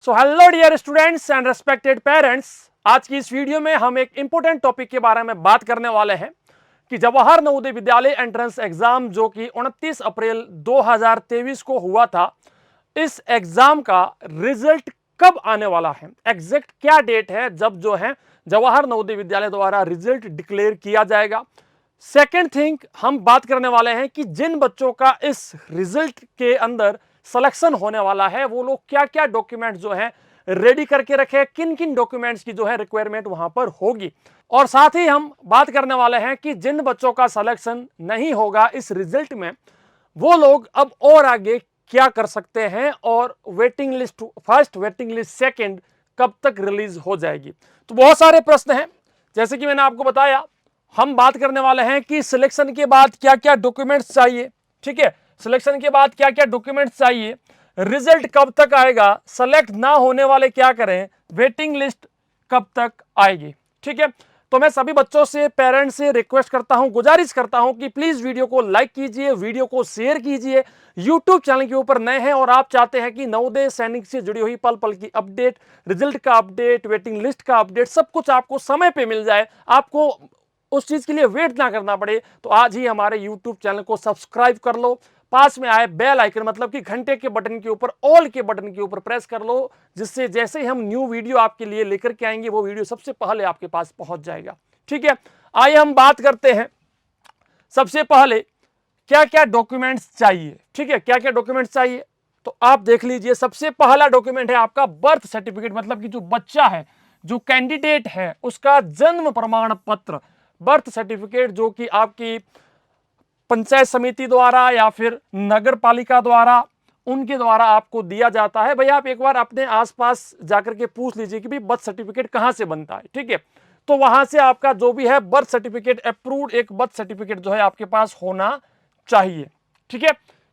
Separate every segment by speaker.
Speaker 1: So hello dear students and respected parents, आज की इस वीडियो में हम एक इंपॉर्टेंट टॉपिक के बारे में बात करने वाले हैं कि जवाहर नवोदय विद्यालय एंट्रेंस एग्जाम जो कि 29 अप्रैल 2023 को हुआ था, इस एग्जाम का रिजल्ट कब आने वाला है, एग्जैक्ट क्या डेट है जब जो है जवाहर नवोदय विद्यालय द्वारा रिजल्ट डिक्लेयर किया जाएगा। सेकेंड थिंग, हम बात करने वाले हैं कि जिन बच्चों का इस रिजल्ट के अंदर सिलेक्शन होने वाला है वो लोग क्या क्या डॉक्यूमेंट्स जो है रेडी करके रखे, किन किन डॉक्यूमेंट्स की जो है रिक्वायरमेंट वहां पर होगी। और साथ ही हम बात करने वाले हैं कि जिन बच्चों का सिलेक्शन नहीं होगा इस रिजल्ट में, वो लोग अब और आगे क्या कर सकते हैं और waiting list first, waiting list second कब तक रिलीज हो जाएगी। तो बहुत सारे प्रश्न हैं, जैसे कि मैंने आपको बताया, हम बात करने वाले हैं कि सिलेक्शन के बाद क्या क्या डॉक्यूमेंट्स चाहिए। ठीक है, सिलेक्शन के बाद क्या क्या डॉक्यूमेंट्स चाहिए, रिजल्ट कब तक आएगा, सेलेक्ट ना होने वाले क्या करें, वेटिंग लिस्ट कब तक आएगी। ठीक है, तो मैं सभी बच्चों से, पेरेंट्स से रिक्वेस्ट करता हूं, गुजारिश करता हूं कि प्लीज वीडियो को लाइक कीजिए, वीडियो को शेयर कीजिए। यूट्यूब चैनल के ऊपर नए हैं और आप चाहते हैं कि नवोदय सैनिक से जुड़ी हुई पल पल की अपडेट, रिजल्ट का अपडेट, वेटिंग लिस्ट का अपडेट, सब कुछ आपको समय पे मिल जाए, आपको उस चीज के लिए वेट ना करना पड़े, तो आज ही हमारे यूट्यूब चैनल को सब्सक्राइब कर लो। पास में आए बेल आइकन, मतलब कि घंटे के बटन के ऊपर, ऑल के बटन के ऊपर प्रेस कर लो, जिससे जैसे ही हम न्यू वीडियो आपके लिए लेकर के आएंगे वो वीडियो सबसे पहले आपके पास पहुंच जाएगा। ठीक है, आइए हम बात करते हैं सबसे पहले क्या क्या डॉक्यूमेंट्स चाहिए। ठीक है, क्या क्या डॉक्यूमेंट्स चाहिए, तो आप देख लीजिए। सबसे पहला डॉक्यूमेंट है आपका बर्थ सर्टिफिकेट, मतलब कि जो बच्चा है, जो कैंडिडेट है, उसका जन्म प्रमाण पत्र, बर्थ सर्टिफिकेट, जो कि आपकी पंचायत समिति द्वारा या फिर नगर पालिका द्वारा, उनके द्वारा आपको दिया जाता है। भाई आप एक बार अपने आसपास जाकर के पूछ लीजिए कि भाई बर्थ सर्टिफिकेट कहां से बनता है। ठीक है, तो वहां से आपका जो भी है बर्थ सर्टिफिकेट अप्रूव्ड एक बर्थ सर्टिफिकेट जो है आपके पास होना चाहिए। ठीक है,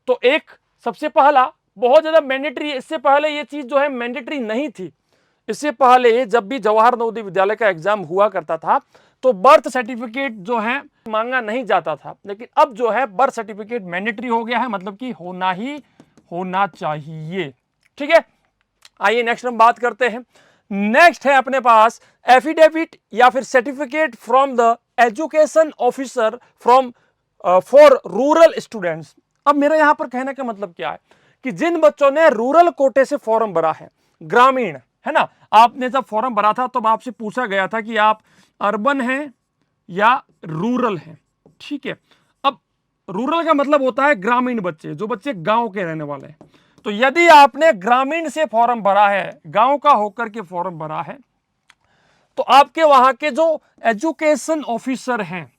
Speaker 1: तो एक सबसे पहला बहुत ज्यादा मैंडेटरी है। इससे पहले ये चीज जो है मैंडेटरी नहीं थी। इससे पहले जब भी जवाहर नवोदय विद्यालय का एग्जाम हुआ करता था तो बर्थ सर्टिफिकेट जो है मांगा नहीं जाता था, लेकिन अब जो है बर्थ सर्टिफिकेट मैंडेटरी हो गया है, मतलब कि होना ही होना चाहिए। ठीक है, आइए नेक्स्ट हम बात करते हैं। नेक्स्ट है अपने पास एफिडेविट या फिर certificate from the education officer from for rural students. अब मेरा यहां पर कहने का मतलब क्या है कि जिन बच्चों ने रूरल कोटे से फॉर्म भरा है, ग्रामीण है ना, आपने जब फॉर्म भरा था तो आपसे पूछा गया था कि आप अर्बन हैं या रूरल हैं। ठीक है, अब रूरल का मतलब होता है ग्रामीण बच्चे, जो बच्चे गांव के रहने वाले हैं। तो यदि आपने ग्रामीण से फॉर्म भरा है, गांव का होकर के फॉर्म भरा है, तो आपके वहां के जो एजुकेशन ऑफिसर हैं,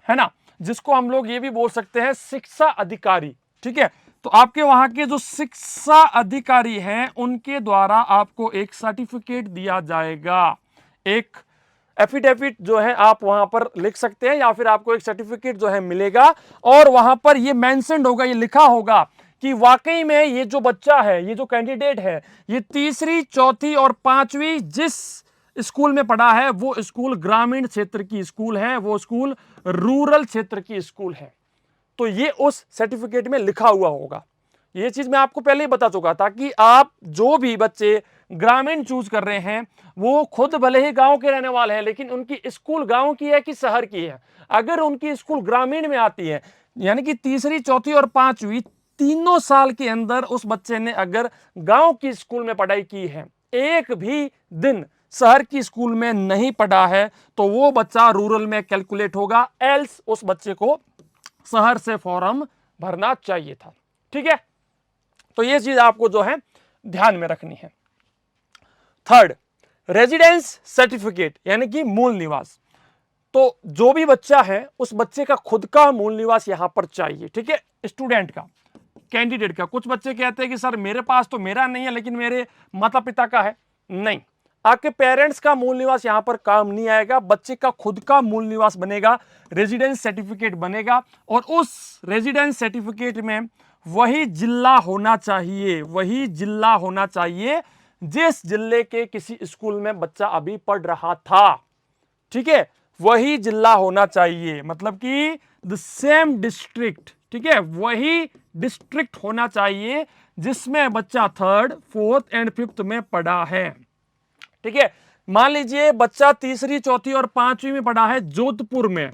Speaker 1: है ना, जिसको हम लोग ये भी बोल सकते हैं शिक्षा अधिकारी। ठीक है, तो आपके वहां के जो शिक्षा अधिकारी हैं उनके द्वारा आपको एक सर्टिफिकेट दिया जाएगा, एक एफिडेविट जो है आप वहां पर लिख सकते हैं, या फिर आपको एक सर्टिफिकेट जो है मिलेगा और वहां पर ये मेंशन्ड होगा, ये लिखा होगा कि वाकई में ये जो बच्चा है, ये जो कैंडिडेट है, ये तीसरी, चौथी और पांचवी जिस स्कूल में पढ़ा है वो स्कूल ग्रामीण क्षेत्र की स्कूल है, वो स्कूल रूरल क्षेत्र की स्कूल है। तो ये उस सर्टिफिकेट में लिखा हुआ होगा। ये चीज मैं आपको पहले ही बता चुका था कि आप जो भी बच्चे ग्रामीण चूज कर रहे हैं वो खुद भले ही गांव के रहने वाले हैं, लेकिन उनकी स्कूल गांव की है कि शहर की है। अगर उनकी स्कूल ग्रामीण में आती है, यानी कि तीसरी, चौथी और पांचवी तीनों साल के अंदर उस बच्चे ने अगर गांव की स्कूल में पढ़ाई की है, एक भी दिन शहर की स्कूल में नहीं पढ़ा है, तो वो बच्चा रूरल में कैलकुलेट होगा, एल्स उस बच्चे को शहर से फॉर्म भरना चाहिए था। ठीक है, तो ये चीज आपको जो है ध्यान में रखनी है। थर्ड, रेजिडेंस सर्टिफिकेट, यानी कि मूल निवास। तो जो भी बच्चा है उस बच्चे का खुद का मूल निवास यहां पर चाहिए। ठीक है, स्टूडेंट का, कैंडिडेट का। कुछ बच्चे कहते हैं कि सर मेरे पास तो मेरा नहीं है लेकिन मेरे माता पिता का है। नहीं, आपके पेरेंट्स का मूल निवास यहां पर काम नहीं आएगा, बच्चे का खुद का मूल निवास बनेगा, रेजिडेंस सर्टिफिकेट बनेगा। और उस रेजिडेंस सर्टिफिकेट में वही जिला होना चाहिए, वही जिला होना चाहिए जिस जिले के किसी स्कूल में बच्चा अभी पढ़ रहा था। ठीक है, वही जिला होना चाहिए, मतलब कि द सेम डिस्ट्रिक्ट। ठीक है, वही डिस्ट्रिक्ट होना चाहिए जिसमें बच्चा 3rd, 4th एंड 5th में पढ़ा है। ठीक है, मान लीजिए बच्चा तीसरी, चौथी और 5वीं में पढ़ा है जोधपुर में,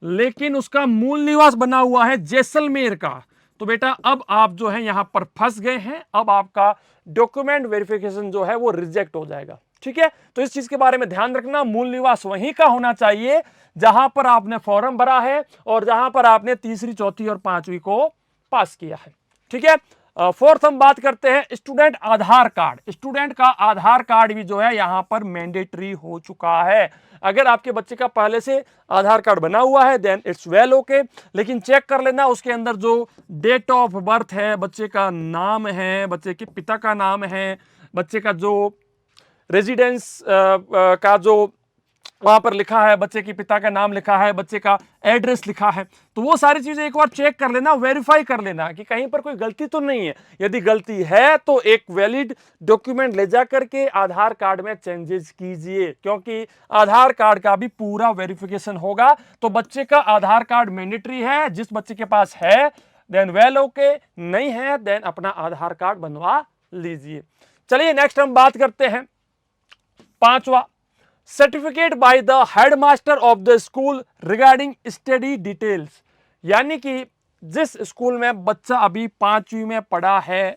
Speaker 1: लेकिन उसका मूल निवास बना हुआ है जैसलमेर का, तो बेटा अब आप जो है यहां पर फंस गए हैं, अब आपका डॉक्यूमेंट वेरिफिकेशन जो है वो रिजेक्ट हो जाएगा। ठीक है, तो इस चीज के बारे में ध्यान रखना, मूल निवास वहीं का होना चाहिए जहां पर आपने फॉर्म भरा है और जहां पर आपने तीसरी, चौथी और 5वीं को पास किया है। ठीक है, 4th हम बात करते हैं स्टूडेंट आधार कार्ड। स्टूडेंट का आधार कार्ड भी जो है यहां पर मैंडेटरी हो चुका है। अगर आपके बच्चे का पहले से आधार कार्ड बना हुआ है देन इट्स वेल ओके, लेकिन चेक कर लेना उसके अंदर जो डेट ऑफ बर्थ है, बच्चे का नाम है, बच्चे के पिता का नाम है, बच्चे का जो रेजिडेंस का जो वहां पर लिखा है, बच्चे के पिता का नाम लिखा है, बच्चे का एड्रेस लिखा है, तो वो सारी चीजें एक बार चेक कर लेना, वेरीफाई कर लेना कि कहीं पर कोई गलती तो नहीं है। यदि गलती है तो एक वैलिड डॉक्यूमेंट ले जा करके आधार कार्ड में चेंजेस कीजिए, क्योंकि आधार कार्ड का भी पूरा वेरिफिकेशन होगा। तो बच्चे का आधार कार्ड मैंडेटरी है, जिस बच्चे के पास है देन वेल ओके, नहीं है देन अपना आधार कार्ड बनवा लीजिए। चलिए नेक्स्ट हम बात करते हैं 5वां, certificate by the headmaster of the school regarding study details. यानी कि जिस स्कूल में बच्चा अभी 5वीं में पढ़ा है,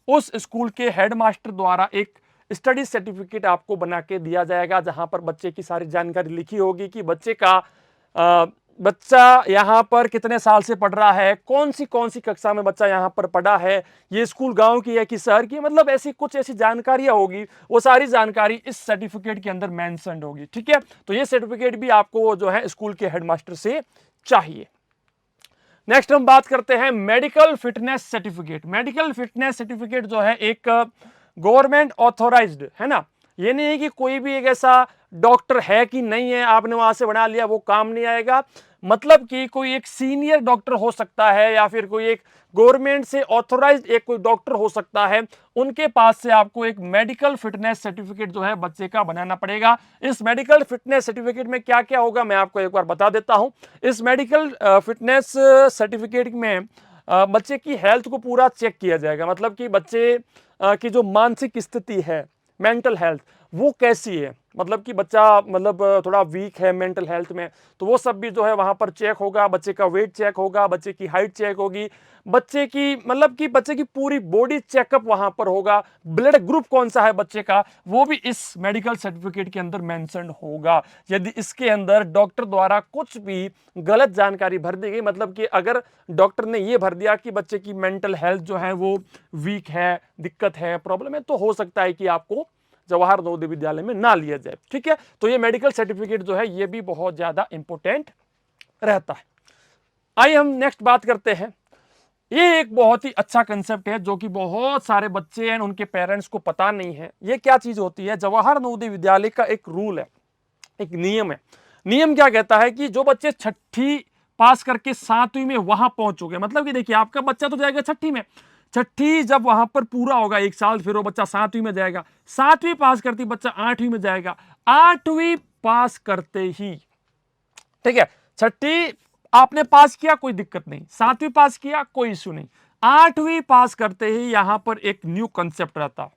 Speaker 1: उस स्कूल के हेडमास्टर द्वारा एक स्टडी सर्टिफिकेट आपको बना के दिया जाएगा, जहां पर बच्चे की सारी जानकारी लिखी होगी कि बच्चा यहां पर कितने साल से पढ़ रहा है, कौन सी कक्षा में बच्चा यहां पर पढ़ा है, ये स्कूल गांव की है कि शहर की, मतलब ऐसी जानकारियां होगी, वो सारी जानकारी इस सर्टिफिकेट के अंदर मेंशन्ड होगी। ठीक है, तो ये सर्टिफिकेट भी आपको जो है स्कूल के हेडमास्टर से चाहिए। नेक्स्ट हम बात करते हैं medical fitness certificate. Medical fitness certificate जो है एक गवर्नमेंट ऑथोराइज्ड है ना, ये नहीं है कि कोई भी एक ऐसा डॉक्टर है कि नहीं है, आपने वहां से बना लिया, वो काम नहीं आएगा। मतलब कि कोई एक सीनियर डॉक्टर हो सकता है या फिर कोई एक गवर्नमेंट से ऑथोराइज्ड एक कोई डॉक्टर हो सकता है, उनके पास से आपको एक मेडिकल फिटनेस सर्टिफिकेट जो है बच्चे का बनाना पड़ेगा। इस मेडिकल फिटनेस सर्टिफिकेट में क्या क्या होगा मैं आपको एक बार बता देता हूं। इस मेडिकल फिटनेस सर्टिफिकेट में बच्चे की हेल्थ को पूरा चेक किया जाएगा, मतलब कि बच्चे की जो मानसिक स्थिति है, मेंटल हेल्थ, वो कैसी है, मतलब कि बच्चा थोड़ा वीक है मेंटल हेल्थ में, तो वो सब भी जो है वहां पर चेक होगा। बच्चे का वेट चेक होगा, बच्चे की हाइट चेक होगी, बच्चे की पूरी बॉडी चेकअप वहां पर होगा। ब्लड ग्रुप कौन सा है बच्चे का, वो भी इस मेडिकल सर्टिफिकेट के अंदर मेंशन होगा। यदि इसके अंदर डॉक्टर द्वारा कुछ भी गलत जानकारी भर दी गई, मतलब कि अगर डॉक्टर ने ये भर दिया कि बच्चे की मेंटल हेल्थ जो है वो वीक है, दिक्कत है, प्रॉब्लम है, तो हो सकता है कि आपको जवाहर नवोदय विद्यालय में ना लिया जाए। ठीक है, तो ये मेडिकल सर्टिफिकेट जो है ये भी बहुत ज्यादा इंपॉर्टेंट रहता है। आइए हम नेक्स्ट बात करते हैं। ये एक बहुत ही अच्छा कंसेप्ट है जो कि बहुत सारे बच्चे हैं उनके पेरेंट्स को पता नहीं है। ये क्या चीज होती है, जवाहर नवोदय विद्यालय का एक रूल है, एक नियम है। नियम क्या कहता है कि जो बच्चे 6ठी पास करके 7वीं में वहां पहुंच चुके, मतलब कि देखिए आपका बच्चा तो जाएगा 6ठी में, 6ठी जब वहां पर पूरा होगा 1 साल, फिर वो बच्चा 7वीं में जाएगा, 7वीं पास करती बच्चा 8वीं में जाएगा, 8वीं पास करते ही, ठीक है, 6ठी आपने पास किया कोई दिक्कत नहीं, 7वीं पास किया कोई इश्यू नहीं, 8वीं पास करते ही यहां पर एक न्यू कंसेप्ट रहता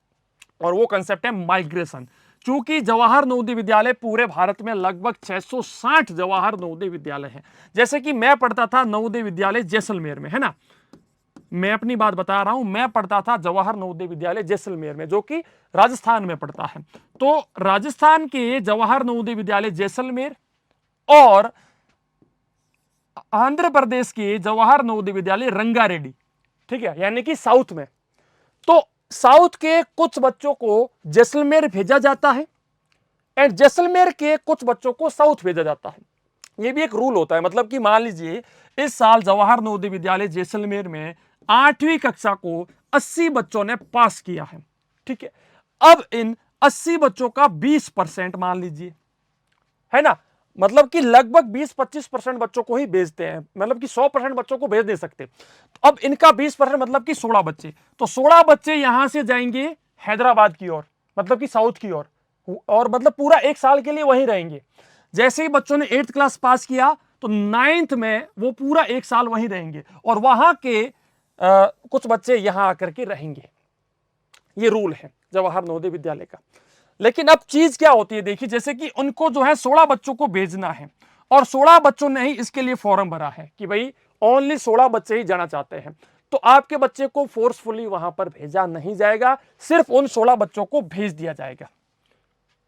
Speaker 1: और वो कंसेप्ट है माइग्रेशन। चूंकि जवाहर नवोदय विद्यालय पूरे भारत में लगभग 660 जवाहर नवोदय विद्यालय हैं। जैसे कि मैं पढ़ता था नवोदय विद्यालय जैसलमेर में, है ना, मैं अपनी बात बता रहा हूं, मैं पढ़ता था जवाहर नवोदय विद्यालय जैसलमेर में, जो कि राजस्थान में पड़ता है। तो राजस्थान के जवाहर नवोदय विद्यालय जैसलमेर और आंध्र प्रदेश के जवाहर नवोदय विद्यालय रंगारेड्डी, ठीक है, यानी कि साउथ में। तो साउथ के कुछ बच्चों को जैसलमेर भेजा जाता है एंड जैसलमेर के कुछ बच्चों को साउथ भेजा जाता है। यह भी एक रूल होता है, मतलब कि मान लीजिए इस साल जवाहर नवोदय विद्यालय जैसलमेर में 8वीं कक्षा को 80 बच्चों ने पास किया है, ठीक है। अब इन 80 बच्चों का 20% मान लीजिए, है ना, मतलब कि लगभग 20-25% बच्चों को ही भेजते हैं, मतलब कि 100% बच्चों को भेज नहीं सकते। तो अब इनका 20% मतलब कि 16 बच्चे, तो 16 बच्चे यहां से जाएंगे हैदराबाद की ओर, मतलब कि साउथ की ओर, और मतलब पूरा 1 साल के लिए वहीं रहेंगे। जैसे ही बच्चों ने 8th क्लास पास किया तो 9th में वो पूरा 1 साल वहीं रहेंगे और वहां के कुछ बच्चे यहां आकर के रहेंगे। ये रूल है जवाहर नवोदय विद्यालय का। लेकिन अब चीज क्या होती है, देखिए जैसे कि उनको जो है 16 बच्चों को भेजना है और 16 बच्चों ने ही इसके लिए फॉर्म भरा है कि भाई ओनली 16 बच्चे ही जाना चाहते हैं, तो आपके बच्चे को फोर्सफुली वहां पर भेजा नहीं जाएगा, सिर्फ उन 16 बच्चों को भेज दिया जाएगा।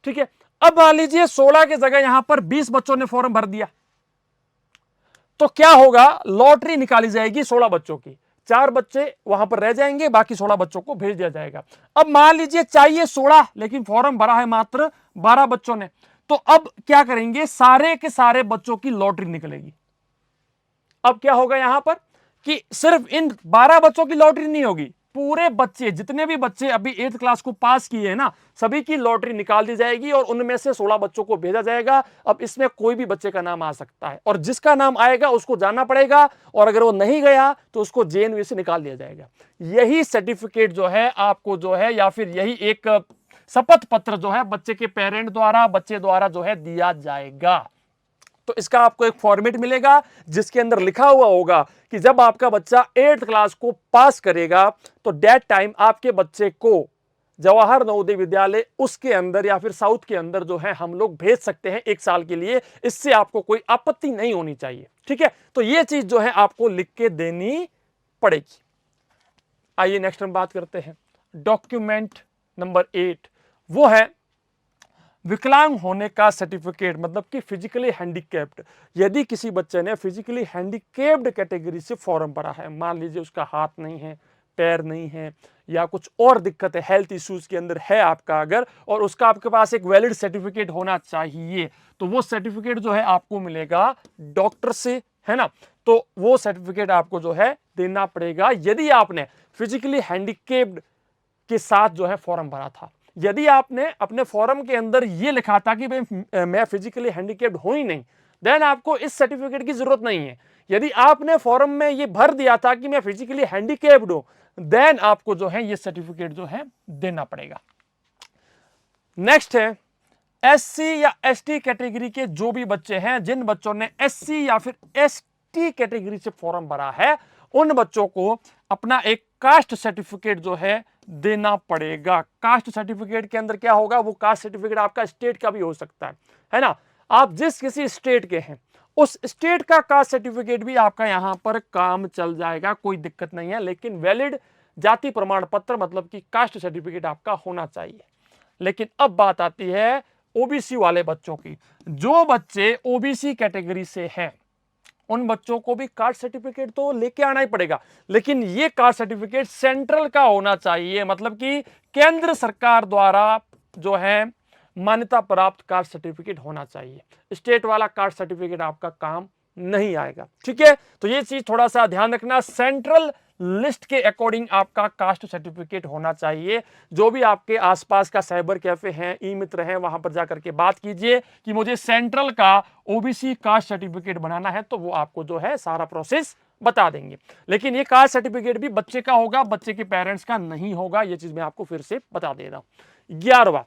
Speaker 1: ठीक है, अब मान लीजिए 16 की जगह यहां पर 20 बच्चों ने फॉर्म भर दिया, तो क्या होगा, लॉटरी निकाली जाएगी 16 बच्चों की, 4 बच्चे वहां पर रह जाएंगे, बाकी 16 बच्चों को भेज दिया जाएगा। अब मान लीजिए चाहिए 16 लेकिन फॉर्म भरा है मात्र 12 बच्चों ने, तो अब क्या करेंगे, सारे के सारे बच्चों की लॉटरी निकलेगी। अब क्या होगा यहां पर कि सिर्फ इन 12 बच्चों की लॉटरी नहीं होगी, पूरे बच्चे जितने भी बच्चे अभी 8th क्लास को पास किए हैं ना, सभी की लॉटरी निकाल दी जाएगी और उनमें से 16 बच्चों को भेजा जाएगा। अब इसमें कोई भी बच्चे का नाम आ सकता है और जिसका नाम आएगा उसको जाना पड़ेगा, और अगर वो नहीं गया तो उसको जेएनयू से निकाल दिया जाएगा। यही सर्टिफिकेट जो है आपको जो है, या फिर यही एक शपथ पत्र जो है बच्चे के पेरेंट द्वारा, बच्चे द्वारा जो है दिया जाएगा। तो इसका आपको एक फॉर्मेट मिलेगा जिसके अंदर लिखा हुआ होगा कि जब आपका बच्चा 8th क्लास को पास करेगा तो डेट टाइम आपके बच्चे को जवाहर नवोदय विद्यालय उसके अंदर या फिर साउथ के अंदर जो है हम लोग भेज सकते हैं 1 साल के लिए, इससे आपको कोई आपत्ति नहीं होनी चाहिए। ठीक है, तो यह चीज जो है आपको लिख के देनी पड़ेगी। आइए नेक्स्ट हम बात करते हैं डॉक्यूमेंट नंबर 8, वो है विकलांग होने का सर्टिफिकेट, मतलब कि फिजिकली हैंडीकैप्ड। यदि किसी बच्चे ने फिजिकली हैंडीकैप्ड कैटेगरी से फॉर्म भरा है, मान लीजिए उसका हाथ नहीं है, पैर नहीं है, या कुछ और दिक्कत है, हेल्थ इश्यूज के अंदर है आपका अगर, और उसका आपके पास एक वैलिड सर्टिफिकेट होना चाहिए, तो वो सर्टिफिकेट जो है आपको मिलेगा डॉक्टर से, है ना। तो वो सर्टिफिकेट आपको जो है देना पड़ेगा यदि आपने फिजिकली हैंडीकैप्ड के साथ जो है फॉर्म भरा था। यदि आपने अपने फॉर्म के अंदर यह लिखा था कि मैं फिजिकली हैंडीकैप्ड हूं ही नहीं, देन आपको इस सर्टिफिकेट की जरूरत नहीं है। यदि आपने फॉर्म में यह भर दिया था कि मैं फिजिकली हैंडीकैप्ड हूं, देन आपको जो है यह सर्टिफिकेट जो है देना पड़ेगा। नेक्स्ट है एससी या एसटी कैटेगरी के जो भी बच्चे हैं, जिन बच्चों ने एससी या फिर एसटी कैटेगरी से फॉर्म भरा है, उन बच्चों को अपना एक कास्ट सर्टिफिकेट जो है देना पड़ेगा। कास्ट सर्टिफिकेट के अंदर क्या होगा, वो कास्ट सर्टिफिकेट आपका स्टेट का भी हो सकता है ना। आप जिस किसी स्टेट के हैं उस स्टेट का कास्ट सर्टिफिकेट भी आपका यहां पर काम चल जाएगा, कोई दिक्कत नहीं है, लेकिन वैलिड जाति प्रमाण पत्र मतलब कि कास्ट सर्टिफिकेट आपका होना चाहिए। लेकिन अब बात आती है ओबीसी वाले बच्चों की। जो बच्चे ओबीसी कैटेगरी से हैं उन बच्चों को भी कास्ट सर्टिफिकेट तो लेके आना ही पड़ेगा, लेकिन ये कास्ट सर्टिफिकेट सेंट्रल का होना चाहिए, मतलब कि केंद्र सरकार द्वारा जो है मान्यता प्राप्त कास्ट सर्टिफिकेट होना चाहिए। स्टेट वाला कास्ट सर्टिफिकेट आपका काम नहीं आएगा। ठीक है, तो ये चीज थोड़ा सा ध्यान रखना, सेंट्रल लिस्ट के अकॉर्डिंग आपका कास्ट सर्टिफिकेट होना चाहिए। जो भी आपके आसपास का साइबर कैफे हैं, ई मित्र हैं, वहां पर जाकर के बात कीजिए कि मुझे सेंट्रल का ओबीसी कास्ट सर्टिफिकेट बनाना है, तो वो आपको जो है सारा प्रोसेस बता देंगे। लेकिन ये कास्ट सर्टिफिकेट भी बच्चे का होगा, बच्चे के पेरेंट्स का नहीं होगा। ये चीज मैं आपको फिर से बता दे रहा हूं। 11वां,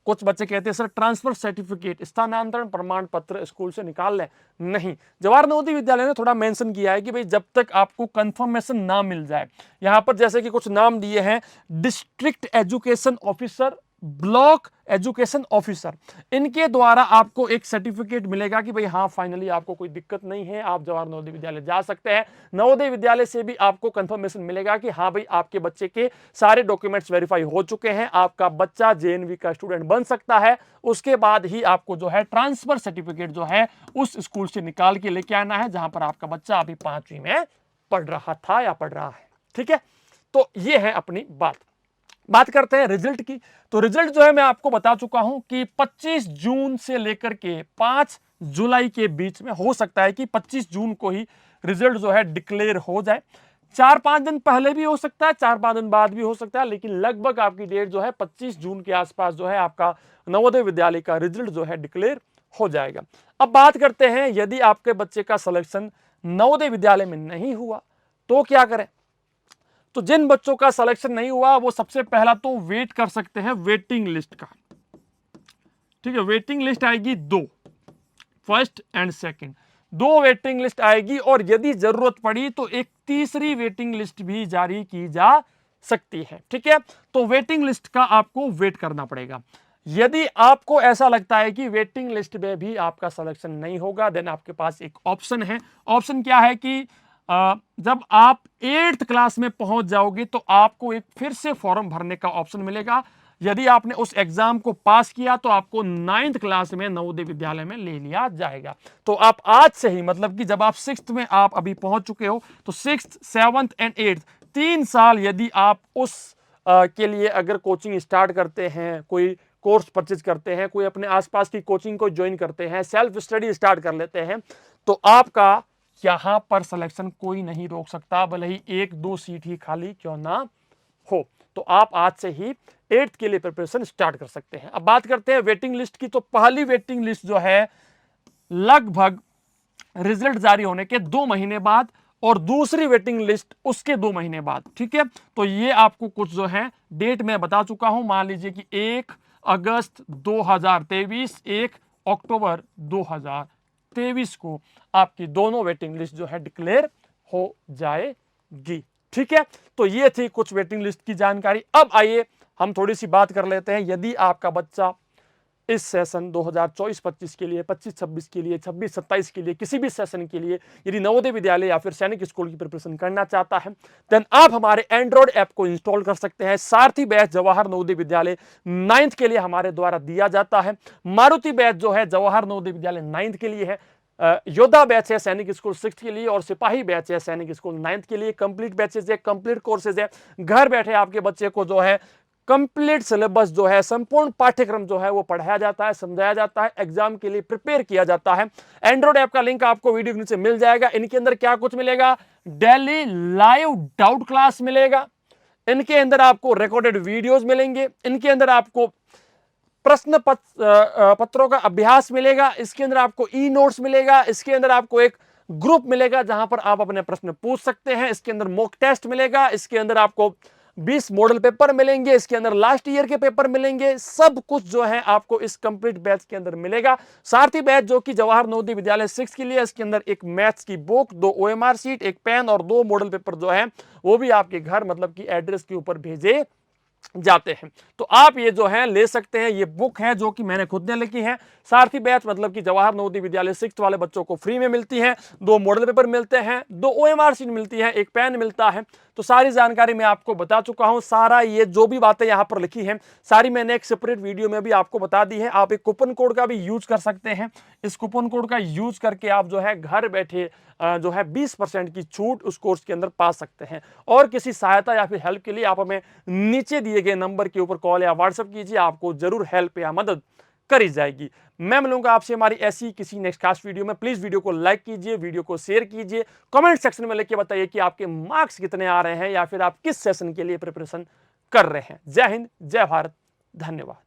Speaker 1: कुछ बच्चे कहते हैं सर ट्रांसफर सर्टिफिकेट, स्थानांतरण प्रमाण पत्र स्कूल से निकाल लें। नहीं, जवाहर नवोदय विद्यालय ने थोड़ा मेंशन किया है कि भाई जब तक आपको कंफर्मेशन ना मिल जाए, यहां पर जैसे कि कुछ नाम दिए हैं, district education officer, block education officer, इनके द्वारा आपको एक सर्टिफिकेट मिलेगा कि भाई हाँ फाइनली आपको कोई दिक्कत नहीं है, आप जवाहर नवोदय विद्यालय जा सकते हैं। नवोदय विद्यालय से भी आपको कंफर्मेशन मिलेगा कि हाँ भाई आपके बच्चे के सारे डॉक्यूमेंट्स वेरीफाई हो चुके हैं, आपका बच्चा जेएनवी का स्टूडेंट बन सकता है। उसके बाद ही आपको जो है ट्रांसफर सर्टिफिकेट जो है उस स्कूल से निकाल के लेके आना है जहां पर आपका बच्चा अभी 5वीं में पढ़ रहा था या पढ़ रहा है। ठीक है, तो ये है अपनी बात करते हैं रिजल्ट की। तो रिजल्ट जो है मैं आपको बता चुका हूं कि 25 जून से लेकर के 5 जुलाई के बीच में हो सकता है कि 25 जून को ही रिजल्ट जो है डिक्लेयर हो जाए। 4-5 दिन पहले भी हो सकता है, 4-5 दिन बाद भी हो सकता है, लेकिन लगभग आपकी डेट जो है 25 जून के आसपास जो है आपका नवोदय विद्यालय का रिजल्ट जो है डिक्लेयर हो जाएगा। अब बात करते हैं यदि आपके बच्चे का सिलेक्शन नवोदय विद्यालय में नहीं हुआ तो क्या करें। तो जिन बच्चों का सिलेक्शन नहीं हुआ वो सबसे पहला तो वेट कर सकते हैं वेटिंग लिस्ट का। ठीक है, वेटिंग लिस्ट आएगी 2, first and second. 2 waiting list आएगी और यदि जरूरत पड़ी तो एक तीसरी वेटिंग लिस्ट भी जारी की जा सकती है। ठीक है, तो वेटिंग लिस्ट का आपको वेट करना पड़ेगा। यदि आपको ऐसा लगता है कि वेटिंग लिस्ट में भी आपका सिलेक्शन नहीं होगा, देन आपके पास एक ऑप्शन है। ऑप्शन क्या है कि जब आप 8th क्लास में पहुंच जाओगे तो आपको एक फिर से फॉर्म भरने का ऑप्शन मिलेगा। यदि आपने उस एग्जाम को पास किया तो आपको 9th क्लास में नवोदय विद्यालय में ले लिया जाएगा। तो आप आज से ही, मतलब कि जब आप 6th में आप अभी पहुंच चुके हो, तो 6th, 7th एंड 8th 3 साल यदि आप उस के लिए अगर कोचिंग स्टार्ट करते हैं, कोई कोर्स परचेज करते हैं, कोई अपने आसपास की कोचिंग को ज्वाइन करते हैं, सेल्फ स्टडी स्टार्ट कर लेते हैं, तो आपका यहां पर सिलेक्शन कोई नहीं रोक सकता, भले ही 1-2 सीट ही खाली क्यों ना हो। तो आप आज से ही 8th के लिए प्रिपरेशन स्टार्ट कर सकते हैं। अब बात करते हैं वेटिंग लिस्ट की। तो पहली वेटिंग लिस्ट जो है लगभग रिजल्ट जारी होने के 2 महीने बाद और दूसरी वेटिंग लिस्ट उसके 2 महीने बाद। ठीक है, तो ये आपको कुछ जो है डेट मैं बता चुका हूं। मान लीजिए कि 1 अगस्त 2023, 1 अक्टूबर 2023 को आपकी दोनों वेटिंग लिस्ट जो है डिक्लेयर हो जाएगी। ठीक है, तो ये थी कुछ वेटिंग लिस्ट की जानकारी। अब आइए हम थोड़ी सी बात कर लेते हैं। यदि आपका बच्चा इस सेशन 2024-25 के लिए, 25-26 के लिए, 26-27 के लिए, किसी भी सेशन के लिए यदि नवोदय विद्यालय या फिर सैनिक स्कूल की प्रिपरेशन करना चाहता है, देन आप हमारे एंड्रॉइड ऐप को इंस्टॉल कर सकते हैं। सारथी बैच जवाहर नवोदय विद्यालय 9th के लिए हमारे द्वारा दिया जाता है। मारुति बैच जो है जवाहर नवोदय विद्यालय 9th के लिए है। योद्धा बैच है सैनिक स्कूल 6th के लिए और सिपाही बैच है सैनिक स्कूल 9th के लिए। कंप्लीट बैचेज है, कंप्लीट कोर्सेज है। घर बैठे आपके बच्चे को जो है कंप्लीट सिलेबस जो है, संपूर्ण पाठ्यक्रम जो है वो पढ़ाया जाता है, समझाया जाता है, एग्जाम के लिए प्रिपेयर किया जाता है। एंड्रॉइड ऐप का लिंक आपको वीडियो के नीचे मिल जाएगा। इनके अंदर क्या कुछ मिलेगा? डेली लाइव डाउट क्लास मिलेगा, इनके अंदर आपको रिकॉर्डेड वीडियोस मिलेंगे, इनके अंदर आपको प्रश्न पत्रों का अभ्यास मिलेगा, इसके अंदर आपको ई नोट्स मिलेगा, इसके अंदर आपको एक ग्रुप मिलेगा जहां पर आप अपने प्रश्न पूछ सकते हैं, इसके अंदर मॉक टेस्ट मिलेगा, इसके अंदर आपको 20 मॉडल पेपर मिलेंगे, इसके अंदर लास्ट ईयर के पेपर मिलेंगे। सब कुछ जो है आपको इस कंप्लीट बैच के अंदर मिलेगा। सारथी बैच जो कि जवाहर नवोदय विद्यालय 6 के लिए, इसके अंदर एक मैथ्स की बुक, 2 OMR शीट, एक पेन और 2 मॉडल पेपर जो है वो भी आपके घर, मतलब कि एड्रेस के ऊपर भेजे जाते हैं। तो आप ये जो है ले सकते हैं। ये बुक है जो कि मैंने खुद ने लिखी है। सारथी बैच मतलब कि जवाहर नवोदय विद्यालय 6th वाले बच्चों को फ्री में मिलती है। 2 मॉडल पेपर मिलते हैं, 2 OMR शीट मिलती है, एक पेन मिलता है। तो सारी जानकारी मैं आपको बता चुका हूं। सारा ये जो भी बातें यहां पर लिखी हैं सारी मैंने एक सेपरेट वीडियो में भी आपको बता दी है। आप एक कूपन कोड का भी यूज कर सकते हैं। इस कूपन कोड का यूज करके आप जो है घर बैठे जो है 20% की छूट उस कोर्स के अंदर पा सकते हैं। और किसी सहायता या फिर हेल्प के लिए आप हमें नीचे दिए गए नंबर के ऊपर कॉल या व्हाट्सएप कीजिए, आपको जरूर हेल्प या मदद करी जाएगी। मैं मिलूंगा आपसे हमारी ऐसी किसी नेक्स्ट क्लास वीडियो में। प्लीज वीडियो को लाइक कीजिए, वीडियो को शेयर कीजिए, कमेंट सेक्शन में लिख के बताइए कि आपके मार्क्स कितने आ रहे हैं या फिर आप किस सेशन के लिए प्रिपरेशन कर रहे हैं। जय हिंद, जय भारत, धन्यवाद।